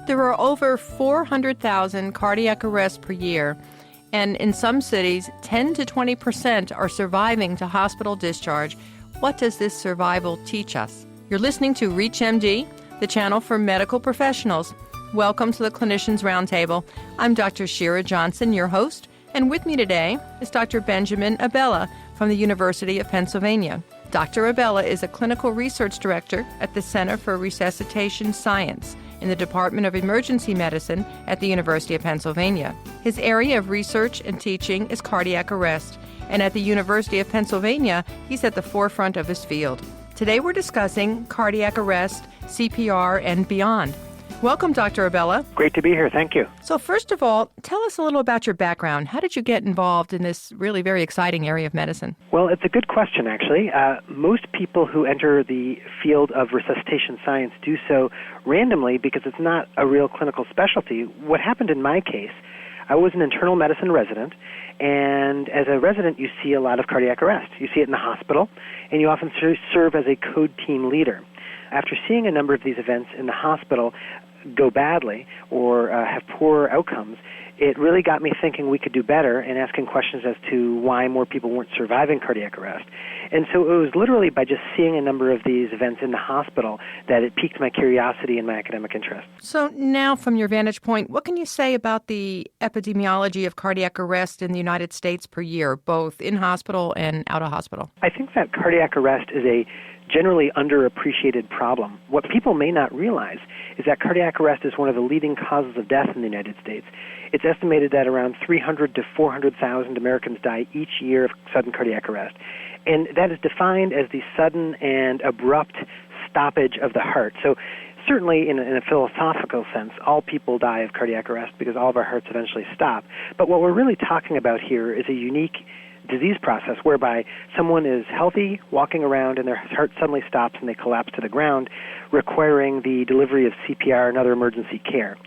There are over 400,000 cardiac arrests per year, and in some cities, 10 to 20% are surviving to hospital discharge. What does this survival teach us? You're listening to ReachMD, the channel for medical professionals. Welcome to the Clinicians Roundtable. I'm Dr. Shira Johnson, your host, and with me today is Dr. Benjamin Abella from the University of Pennsylvania. Dr. Abella is a clinical research director at the Center for Resuscitation Science in the Department of Emergency Medicine at the University of Pennsylvania. His area of research and teaching is cardiac arrest, and at the University of Pennsylvania, he's at the forefront of his field. Today we're discussing cardiac arrest, CPR, and beyond. Welcome, Dr. Abella. Great to be here. Thank you. So first of all, tell us a little about your background. How did you get involved in this really very exciting area of medicine? Well, it's a good question, actually. Most people who enter the field of resuscitation science do so randomly because it's not a real clinical specialty. What happened in my case, I was an internal medicine resident, and as a resident, you see a lot of cardiac arrest. You see it in the hospital, and you often serve as a code team leader. After seeing a number of these events in the hospital go badly or have poor outcomes, it really got me thinking we could do better and asking questions as to why more people weren't surviving cardiac arrest. And so it was literally by just seeing a number of these events in the hospital that it piqued my curiosity and my academic interest. So now, from your vantage point, what can you say about the epidemiology of cardiac arrest in the United States per year, both in hospital and out of hospital? I think that cardiac arrest is a generally underappreciated problem. What people may not realize is that cardiac arrest is one of the leading causes of death in the United States. It's estimated that around 300 to 400,000 Americans die each year of sudden cardiac arrest. And that is defined as the sudden and abrupt stoppage of the heart. So certainly in a philosophical sense, all people die of cardiac arrest because all of our hearts eventually stop. But what we're really talking about here is a unique disease process whereby someone is healthy, walking around, and their heart suddenly stops and they collapse to the ground, requiring the delivery of CPR and other emergency care.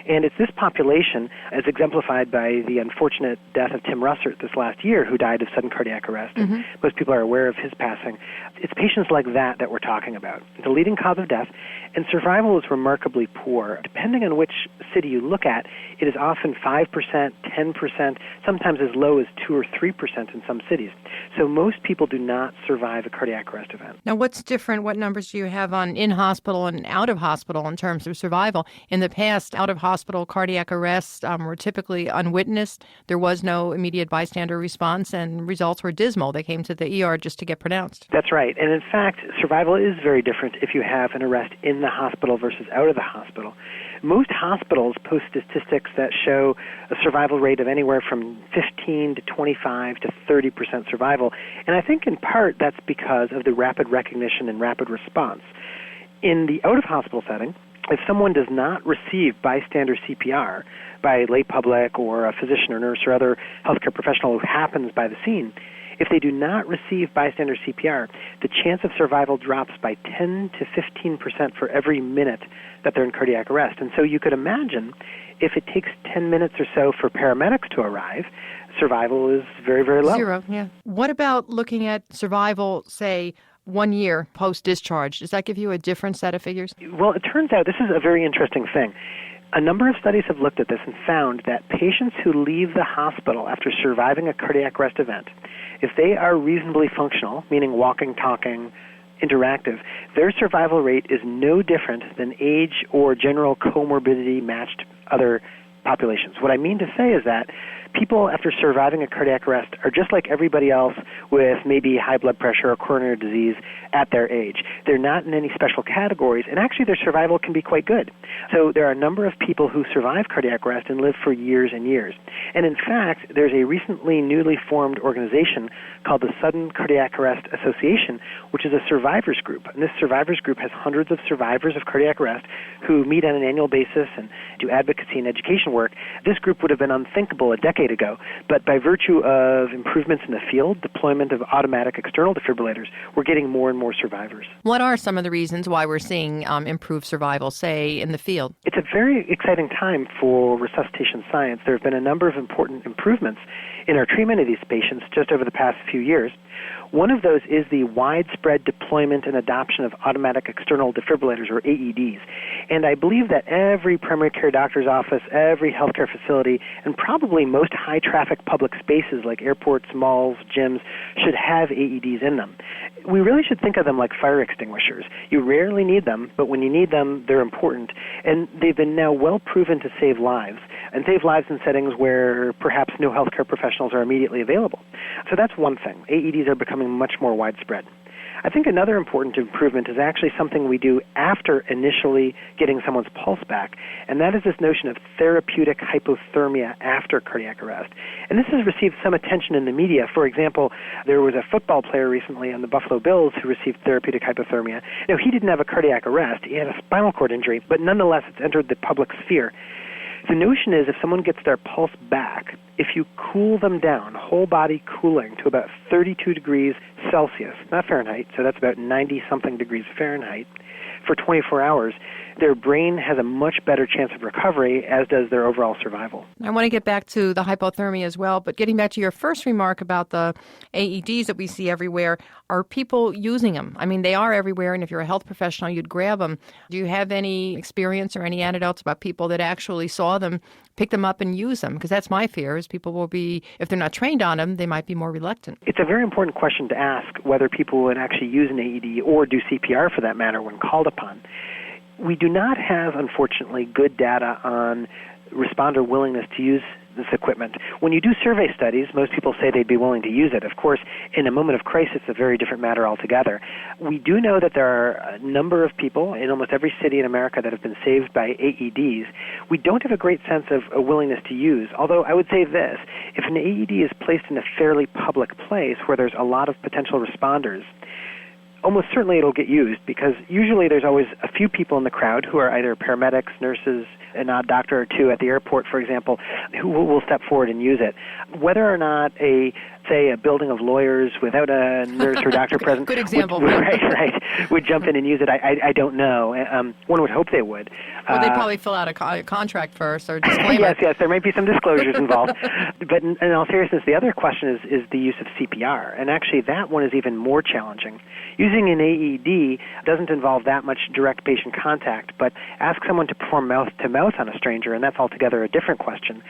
And it's this population, as exemplified by the unfortunate death of Tim Russert this last year, who died of sudden cardiac arrest. Mm-hmm. Most people are aware of his passing. It's patients like that we're talking about. It's a leading cause of death, and survival is remarkably poor. Depending on which city you look at, it is often 5%, 10%, sometimes as low as 2 or 3% in some cities. So most people do not survive a cardiac arrest event. Now, what's different? What numbers do you have on in-hospital and out-of-hospital in terms of survival? In the past, out-of-hospital cardiac arrests were typically unwitnessed. There was no immediate bystander response, and results were dismal. They came to the ER just to get pronounced. That's right. And in fact, survival is very different if you have an arrest in the hospital versus out of the hospital. Most hospitals post statistics that show a survival rate of anywhere from 15 to 25 to 30% survival. And I think in part that's because of the rapid recognition and rapid response. In the out-of-hospital setting, if someone does not receive bystander CPR by lay public or a physician or nurse or other healthcare professional who happens by the scene, if they do not receive bystander CPR, the chance of survival drops by 10 to 15% for every minute that they're in cardiac arrest. And so you could imagine if it takes 10 minutes or so for paramedics to arrive, survival is very, very low. Zero, yeah. What about looking at survival, say, 1 year post-discharge? Does that give you a different set of figures? Well, it turns out this is a very interesting thing. A number of studies have looked at this and found that patients who leave the hospital after surviving a cardiac arrest event, if they are reasonably functional, meaning walking, talking, interactive, their survival rate is no different than age or general comorbidity matched other populations. What I mean to say is that people after surviving a cardiac arrest are just like everybody else with maybe high blood pressure or coronary disease at their age. They're not in any special categories, and actually their survival can be quite good. So there are a number of people who survive cardiac arrest and live for years and years. And in fact, there's a recently newly formed organization called the Sudden Cardiac Arrest Association, which is a survivors group. And this survivors group has hundreds of survivors of cardiac arrest who meet on an annual basis and do advocacy and education work. This group would have been unthinkable a decade ago, but by virtue of improvements in the field, deployment of automatic external defibrillators, we're getting more and more survivors. What are some of the reasons why we're seeing improved survival, say, in the field? It's a very exciting time for resuscitation science. There have been a number of important improvements in our treatment of these patients just over the past few years. One of those is the widespread deployment and adoption of automatic external defibrillators, or AEDs. And I believe that every primary care doctor's office, every healthcare facility, and probably most high-traffic public spaces like airports, malls, gyms should have AEDs in them. We really should think of them like fire extinguishers. You rarely need them, but when you need them, they're important. And they've been now well proven to save lives, and save lives in settings where perhaps no healthcare professionals are immediately available. So that's one thing. AEDs are becoming much more widespread. I think another important improvement is actually something we do after initially getting someone's pulse back, and that is this notion of therapeutic hypothermia after cardiac arrest. And this has received some attention in the media. For example, there was a football player recently on the Buffalo Bills who received therapeutic hypothermia. Now, he didn't have a cardiac arrest. He had a spinal cord injury, but nonetheless, it's entered the public sphere. The notion is if someone gets their pulse back, if you cool them down, whole body cooling to about 32 degrees Celsius, not Fahrenheit, so that's about 90-something degrees Fahrenheit, for 24 hours, their brain has a much better chance of recovery, as does their overall survival. I want to get back to the hypothermia as well, but getting back to your first remark about the AEDs that we see everywhere, are people using them? I mean, they are everywhere, and if you're a health professional, you'd grab them. Do you have any experience or any anecdotes about people that actually saw them, pick them up, and use them? Because that's my fear, is people will be, if they're not trained on them, they might be more reluctant. It's a very important question to ask whether people would actually use an AED or do CPR, for that matter, when called upon. We do not have, unfortunately, good data on responder willingness to use this equipment. When you do survey studies, most people say they'd be willing to use it. Of course, in a moment of crisis, it's a very different matter altogether. We do know that there are a number of people in almost every city in America that have been saved by AEDs. We don't have a great sense of a willingness to use, although I would say this: if an AED is placed in a fairly public place where there's a lot of potential responders, almost certainly it'll get used, because usually there's always a few people in the crowd who are either paramedics, nurses, an odd doctor or two at the airport, for example, who will step forward and use it. Whether or not a building of lawyers without a nurse or doctor present Good example. would jump in and use it, I don't know. One would hope they would. Well, they'd probably fill out a contract first or disclaimer. Yes, there might be some disclosures involved. But in all seriousness, the other question is the use of CPR. And actually, that one is even more challenging. Using an AED doesn't involve that much direct patient contact, but ask someone to perform mouth-to-mouth on a stranger, and that's altogether a different question.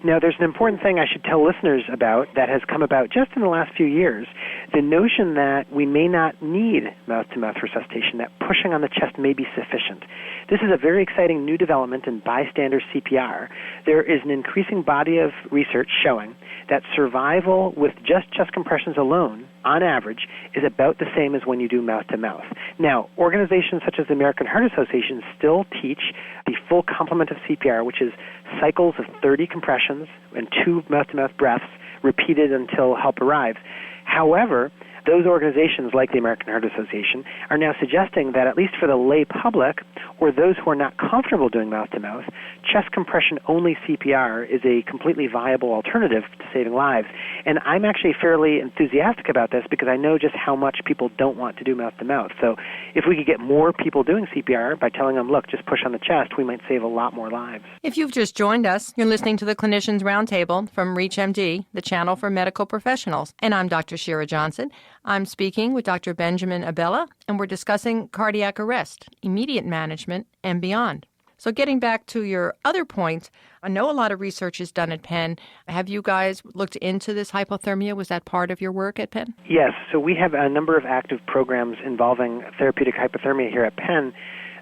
Now, there's an important thing I should tell listeners about that has come about just in the last few years, the notion that we may not need mouth-to-mouth resuscitation, that pushing on the chest may be sufficient. This is a very exciting new development in bystander CPR. There is an increasing body of research showing that survival with just chest compressions alone, on average, is about the same as when you do mouth-to-mouth. Now, organizations such as the American Heart Association still teach the full complement of CPR, which is cycles of 30 compressions and 2 mouth-to-mouth breaths repeated until help arrives. However, those organizations, like the American Heart Association, are now suggesting that at least for the lay public, or those who are not comfortable doing mouth-to-mouth, chest compression-only CPR is a completely viable alternative to saving lives. And I'm actually fairly enthusiastic about this because I know just how much people don't want to do mouth-to-mouth. So if we could get more people doing CPR by telling them, look, just push on the chest, we might save a lot more lives. If you've just joined us, you're listening to the Clinicians Roundtable from ReachMD, the channel for medical professionals. And I'm Dr. Shira Johnson. I'm speaking with Dr. Benjamin Abella, and we're discussing cardiac arrest, immediate management, and beyond. So getting back to your other point, I know a lot of research is done at Penn. Have you guys looked into this hypothermia? Was that part of your work at Penn? Yes. So we have a number of active programs involving therapeutic hypothermia here at Penn.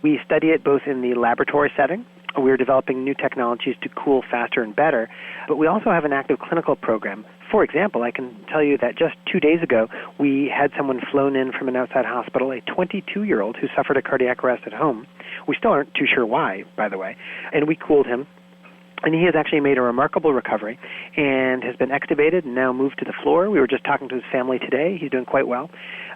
We study it both in the laboratory setting. We're developing new technologies to cool faster and better, but we also have an active clinical program. For example, I can tell you that just 2 days ago, we had someone flown in from an outside hospital, a 22-year-old who suffered a cardiac arrest at home. We still aren't too sure why, by the way, and we cooled him. And he has actually made a remarkable recovery and has been extubated and now moved to the floor. We were just talking to his family today. He's doing quite well.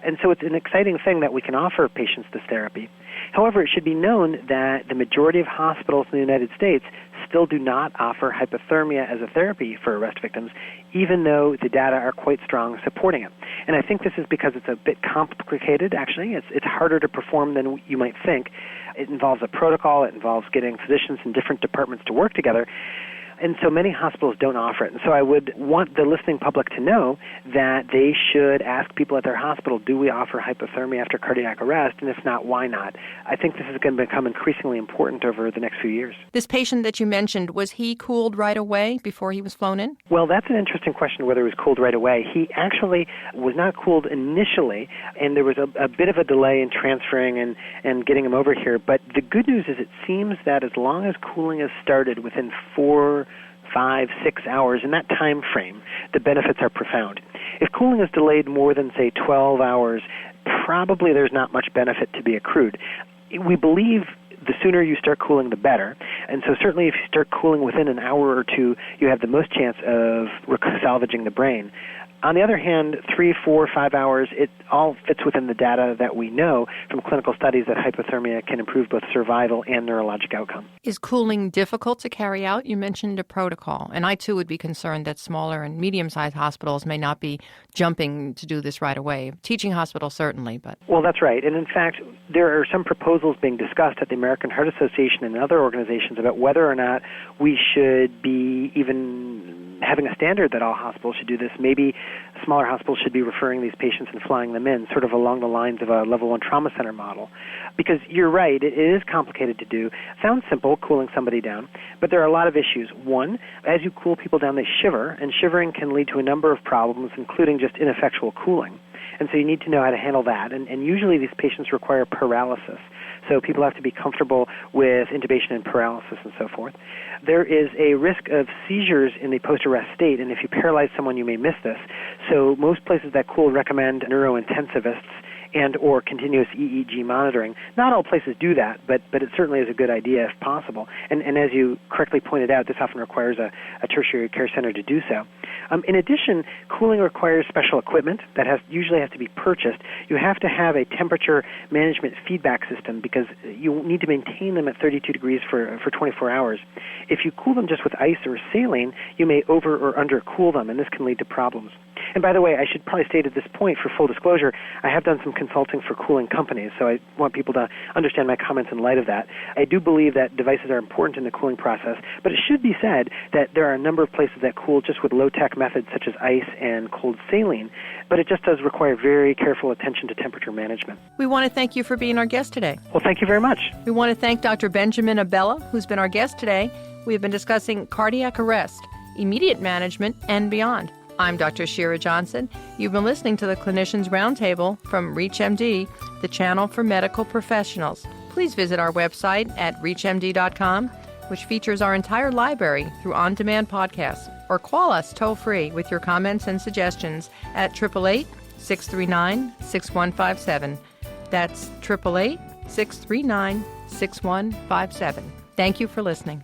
And so it's an exciting thing that we can offer patients this therapy. However, it should be known that the majority of hospitals in the United States still do not offer hypothermia as a therapy for arrest victims, even though the data are quite strong supporting it. And I think this is because it's a bit complicated, actually. It's harder to perform than you might think. It involves a protocol. It involves getting physicians in different departments to work together. And so many hospitals don't offer it. And so I would want the listening public to know that they should ask people at their hospital, do we offer hypothermia after cardiac arrest? And if not, why not? I think this is going to become increasingly important over the next few years. This patient that you mentioned, was he cooled right away before he was flown in? Well, that's an interesting question, whether he was cooled right away. He actually was not cooled initially, and there was a bit of a delay in transferring and getting him over here. But the good news is it seems that as long as cooling is started within 4, 5, 6 hours, in that time frame, the benefits are profound. If cooling is delayed more than, say, 12 hours, probably there's not much benefit to be accrued. We believe the sooner you start cooling, the better. And so certainly if you start cooling within an hour or two, you have the most chance of salvaging the brain. On the other hand, 3, 4, 5 hours, it all fits within the data that we know from clinical studies that hypothermia can improve both survival and neurologic outcome. Is cooling difficult to carry out? You mentioned a protocol, and I too would be concerned that smaller and medium-sized hospitals may not be jumping to do this right away. Teaching hospitals certainly, but... Well, that's right. And in fact, there are some proposals being discussed at the American Heart Association and other organizations about whether or not we should be even having a standard that all hospitals should do this. Maybe smaller hospitals should be referring these patients and flying them in, sort of along the lines of a level 1 trauma center model. Because you're right, it is complicated to do. Sounds simple, cooling somebody down, but there are a lot of issues. One, as you cool people down, they shiver, and shivering can lead to a number of problems, including just ineffectual cooling. And so you need to know how to handle that. And usually these patients require paralysis. So people have to be comfortable with intubation and paralysis and so forth. There is a risk of seizures in the post-arrest state, and if you paralyze someone, you may miss this. So most places that cool recommend neurointensivists and or continuous EEG monitoring. Not all places do that, but it certainly is a good idea if possible. And as you correctly pointed out, this often requires a tertiary care center to do so. In addition, cooling requires special equipment that usually has to be purchased. You have to have a temperature management feedback system because you need to maintain them at 32 degrees for 24 hours. If you cool them just with ice or saline, you may over or under cool them, and this can lead to problems. And by the way, I should probably state at this point, for full disclosure, I have done some consulting for cooling companies, so I want people to understand my comments in light of that. I do believe that devices are important in the cooling process, but it should be said that there are a number of places that cool just with low-tech methods such as ice and cold saline, but it just does require very careful attention to temperature management. We want to thank you for being our guest today. Well, thank you very much. We want to thank Dr. Benjamin Abella, who's been our guest today. We have been discussing cardiac arrest, immediate management, and beyond. I'm Dr. Shira Johnson. You've been listening to the Clinicians Roundtable from ReachMD, the channel for medical professionals. Please visit our website at reachmd.com, which features our entire library through on-demand podcasts, or call us toll-free with your comments and suggestions at 888-639-6157. That's 888-639-6157. Thank you for listening.